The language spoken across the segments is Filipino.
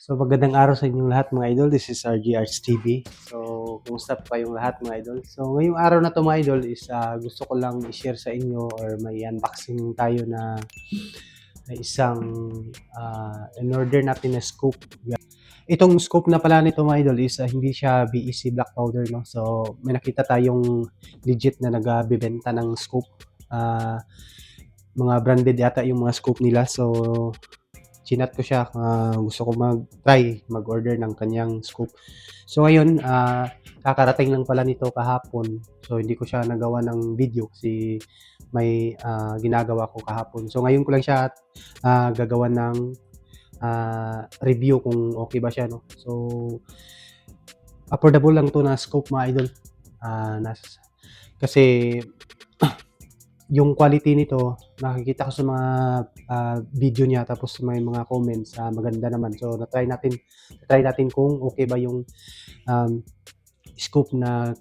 So magandang araw sa inyong lahat mga idol. This is RG Arts TV. So kumusta pa kayong lahat mga idol? So ngayong araw na to mga idol is gusto ko lang i-share sa inyo or may unboxing tayo na isang in-order natin na scoop. Itong scoop na pala nito mga idol is hindi siya BEC black powder, no. So may nakita tayong legit na nagbebenta ng scoop. Mga branded yata yung mga scoop nila. So chinat ko siya, gusto ko mag-order ng kanyang scoop. So ngayon, kakarating lang pala nito kahapon. So hindi ko siya nagawa ng video kasi may ginagawa ko kahapon. So ngayon ko lang siya gagawa ng review kung okay ba siya, no. So affordable lang to na scope mga idol. Kasi yung quality nito nakikita ko sa mga video niya, tapos may mga comments maganda naman. So try natin kung okay ba yung scoop na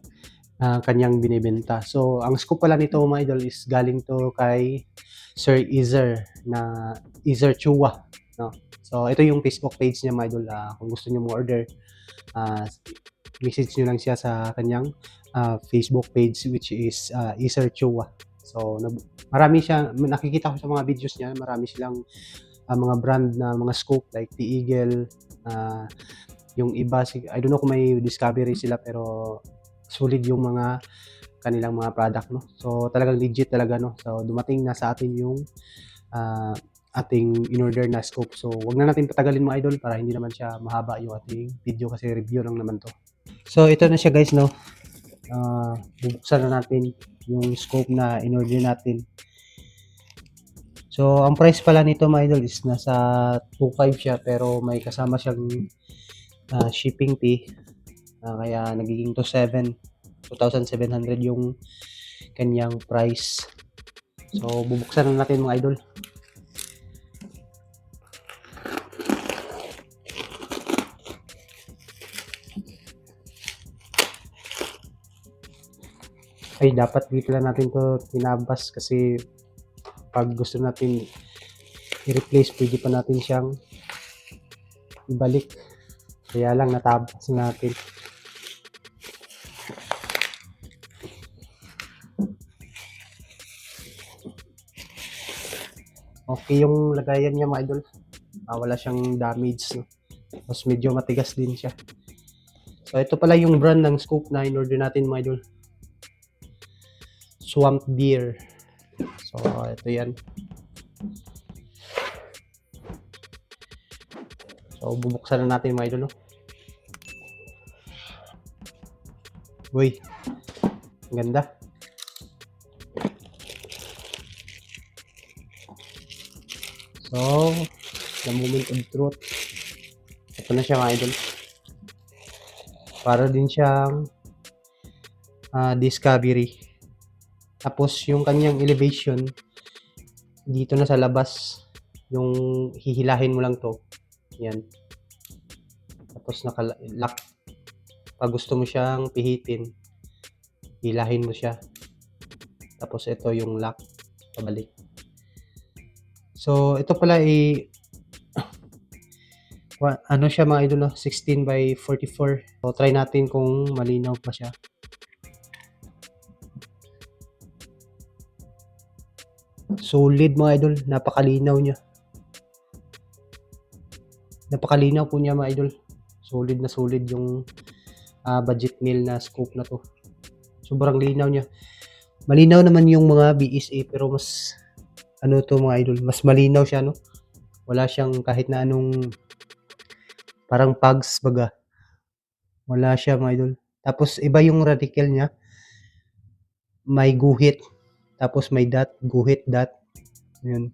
kanyang binibenta. So ang scoop pala nito mga idol is galing to kay Sir Izer na Izer Chua, no. So ito yung Facebook page niya mga idol. Kung gusto niyo mo-order, message niyo lang siya sa kanyang Facebook page, which is Izer Chua. So marami siya, nakikita ko sa mga videos niya, marami silang mga brand na mga scope like the Eagle, yung iba I don't know kung may Discovery sila, pero solid yung mga kanilang mga product, no. So talagang legit talaga, no. So dumating na sa atin yung ating in-order na scope. So wag na natin patagalin mga idol para hindi naman siya mahaba yung ating video kasi review lang naman to. So ito na siya guys, no. Bubuksan na natin yung scope na in-order natin. So ang price pala nito mga idol is nasa 2.5 siya, pero may kasama siyang shipping fee, kaya nagiging 2,700 yung kanyang price. So bubuksan na natin mga idol. Ay, dapat di pala natin to tinabas kasi pag gusto natin i-replace, pwede pa natin siyang ibalik. Kaya lang natabas natin. Okay yung lagayan niya mga idol. Wala siyang damage, no? Tapos medyo matigas din siya. So ito pala yung brand ng scope na in-order natin mga idol. Swamp Deer. So ito yan. So bubuksan na natin mga idol, no? Uy, ganda. So the moment of truth, ito na siya mga idol. Para din siyang Discovery. Tapos yung kanyang elevation dito na sa labas, yung hihilahin mo lang to, yan. Tapos naka-lock. Pag gusto mo siyang pihitin, hilahin mo siya. Tapos ito yung lock, pabalik. So ito pala ano siya mga idol, 16 by 44. So try natin kung malinaw pa siya. Solid mga idol, napakalinaw niya. Napakalinaw po niya mga idol. Solid na solid yung budget meal na scope na to. Sobrang linaw niya. Malinaw naman yung mga BSA, pero mas ano to mga idol, mas malinaw siya, no. Wala siyang kahit na anong parang pugs baga. Wala siya mga idol. Tapos iba yung radical niya. May guhit. Tapos may dot, guhit, dot. Yun.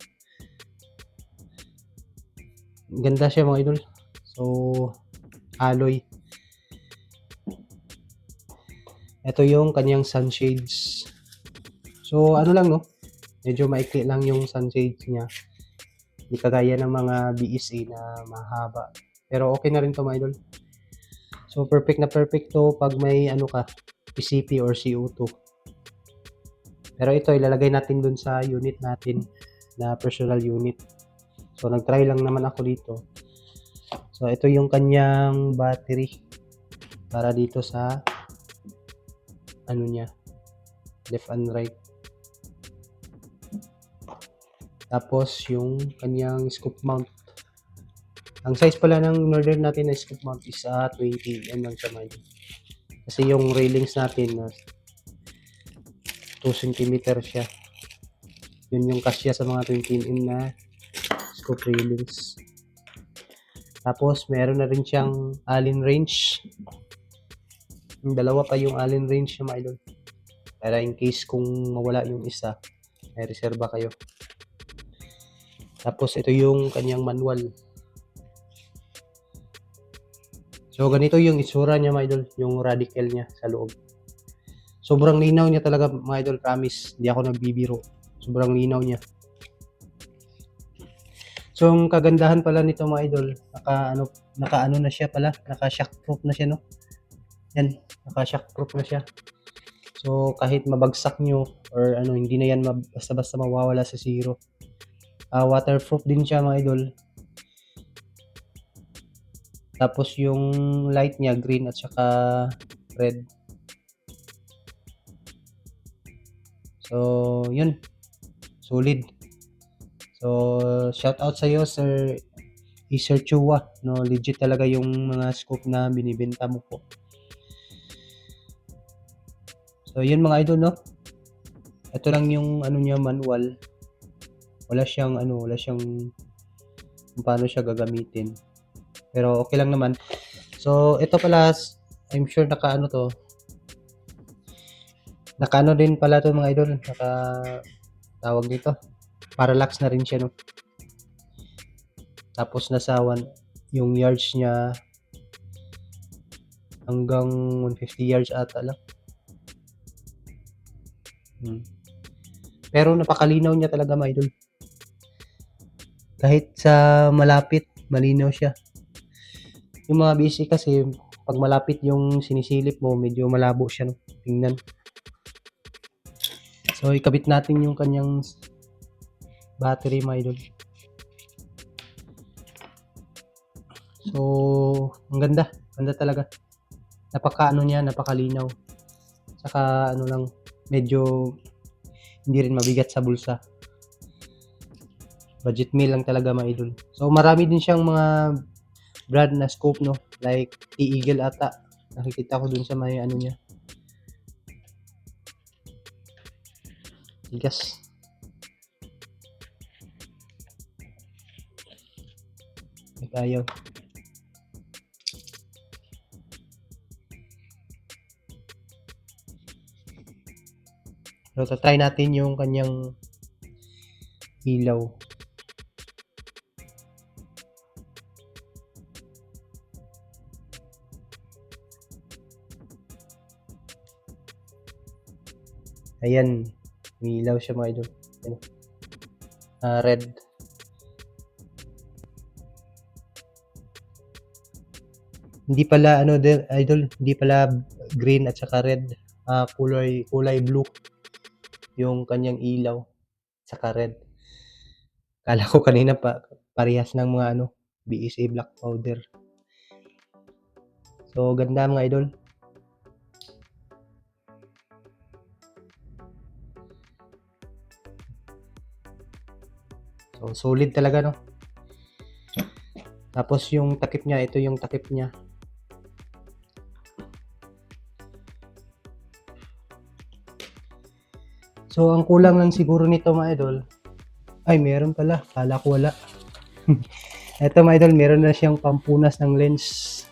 Ganda siya mga idol. So alloy. Ito yung kanyang sunshades. So ano lang, no, medyo maikli lang yung sunshades niya. Hindi kagaya ng mga BSA na mahaba. Pero okay na rin to mga idol. So perfect na perfect to pag may ano ka, PCP or CO2. Pero ito ilalagay natin dun sa unit natin na personal unit. So nagtry lang naman ako dito. So, ito yung kanyang battery para dito sa ano niya, left and right. Tapos, yung kanyang scoop mount. Ang size pala ng order natin na scoop mount is 20mm lang siya, mga idol. Kasi yung railings natin 2 cm siya. Yun yung kasya sa mga 20mm na scoop railings. Tapos, meron na rin siyang Allen wrench. Yung dalawa pa yung Allen wrench na, mga idol. Para in case kung mawala yung isa, may reserba kayo. Tapos, ito yung kanyang manual. So, ganito yung itsura niya, mga idol. Yung radical niya sa loob. Sobrang linaw niya talaga, mga idol. Promise. Hindi ako nagbibiro. Sobrang linaw niya. So, ang kagandahan pala nito, mga idol, naka ano na siya pala, naka-shockproof na siya, no? Yan, naka-shockproof na siya. So, kahit mabagsak nyo, or hindi na yan basta-basta mawawala sa zero. Waterproof din siya, mga idol. Tapos, yung light niya, green at saka red. So, yun. Solid. So, shout out sa iyo, Sir Sir Chua, no, legit talaga yung mga scoop na binibenta mo po. So, yun mga idol, no. Ito lang yung niya manual. Wala siyang kung paano siya gagamitin. Pero okay lang naman. So, ito pala, I'm sure naka din pala to, mga idol. Tawag dito. Parallax na rin siya, no. Tapos nasa yung yards niya hanggang 150 yards ata lang. Pero napakalinaw niya talaga, mga idol. Kahit sa malapit, malinaw siya. Yung mga busy kasi, pag malapit yung sinisilip mo, medyo malabo siya, no? Tingnan. So, ikabit natin yung kanyang battery, mga idol. So, ang ganda. Ganda talaga. Napakalinaw. Saka, lang, medyo hindi rin mabigat sa bulsa. Budget meal lang talaga, mga idol. So, marami din siyang mga brand na scope, no? Like, T-Eagle ata. Nakikita ko dun sa may niya. Tigas. Ayaw. So, try natin yung kanyang ilaw. Ayan. May ilaw siya, mga idol. Red. Hindi pala, idol, hindi pala green at saka red. Kulay blue yung kanyang ilaw saka red. Kala ko kanina parehas ng mga BSA black powder. So, ganda, mga idol. So, solid talaga, no? Tapos yung takip niya, ito yung takip niya. So, ang kulang lang siguro nito, mga idol, ay, meron pala. Kala ko wala. Ito, mga idol, meron na siyang pampunas ng lens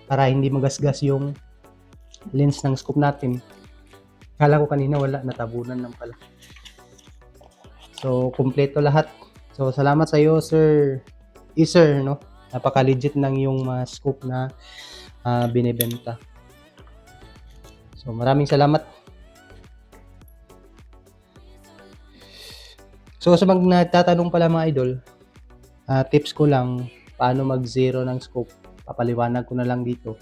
para hindi magasgas yung lens ng scope natin. Kala ko kanina wala, natabunan lang pala. So, kumpleto lahat. So, salamat sa iyo, Sir Sir, no? Napaka-legit ng yung scope na binibenta. So, maraming salamat. So, sa mga nagtatanong pala, mga idol, tips ko lang paano mag-zero ng scope. Papaliwanag ko na lang dito.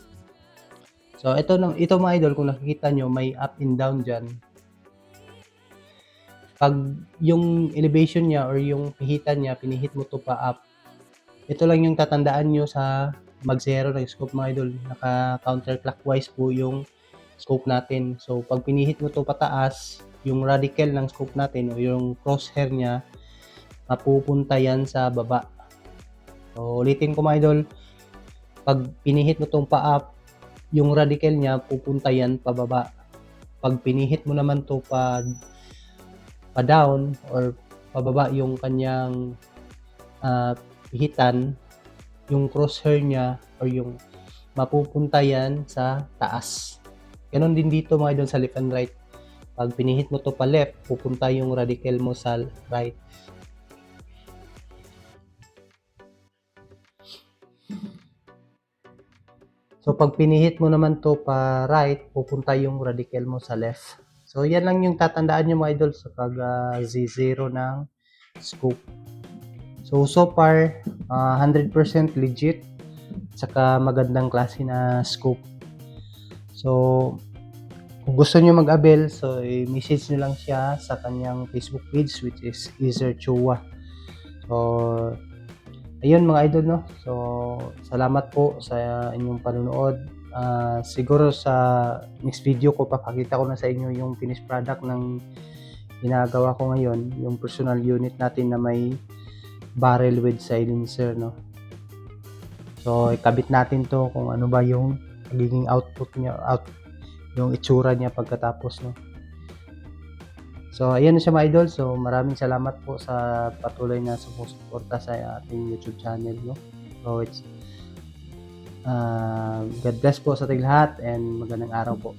So, ito mga idol, kung nakikita nyo, may up and down dyan. Pag yung elevation niya or yung pihitan niya, pinihit mo to pa up, Ito lang yung tatandaan nyo sa mag-zero ng scope mga idol. Naka-counterclockwise po yung scope natin. So, pag pinihit mo to pataas, yung radical ng scope natin o yung crosshair niya, mapupunta yan sa baba. So, ulitin ko mga idol, pag pinihit mo tong pa-up, yung radical niya, pupunta yan pababa. Pag pinihit mo naman to pa-down or pababa yung kanyang pihitan, yung crosshair niya or yung mapupunta yan sa taas. Ganon din dito mga idol sa left and right. Pag pinihit mo to pa left, pupunta yung radical mo sa right. So pag pinihit mo naman to pa right, pupunta yung radical mo sa left. So yan lang yung tatandaan nyo mga idol sa pag Z0 ng scope. So far, 100% legit, saka magandang klase na scope. So kung gusto nyo mag-avail, so i-message nyo lang siya sa kanyang Facebook page which is Ezer Chua. So ayun mga idol, no? So salamat po sa inyong panonood. Siguro sa next video ko papakita ko na sa inyo yung finished product ng ginagawa ko ngayon, yung personal unit natin na may barrel with silencer, no? So ikabit natin to kung ano ba yung magiging output niya, yung itsura niya pagkatapos, no? So ayan na siya mga idol. So maraming salamat po sa patuloy na sumusuporta sa ating YouTube channel, no? So it's God bless po sa ating lahat and magandang araw po.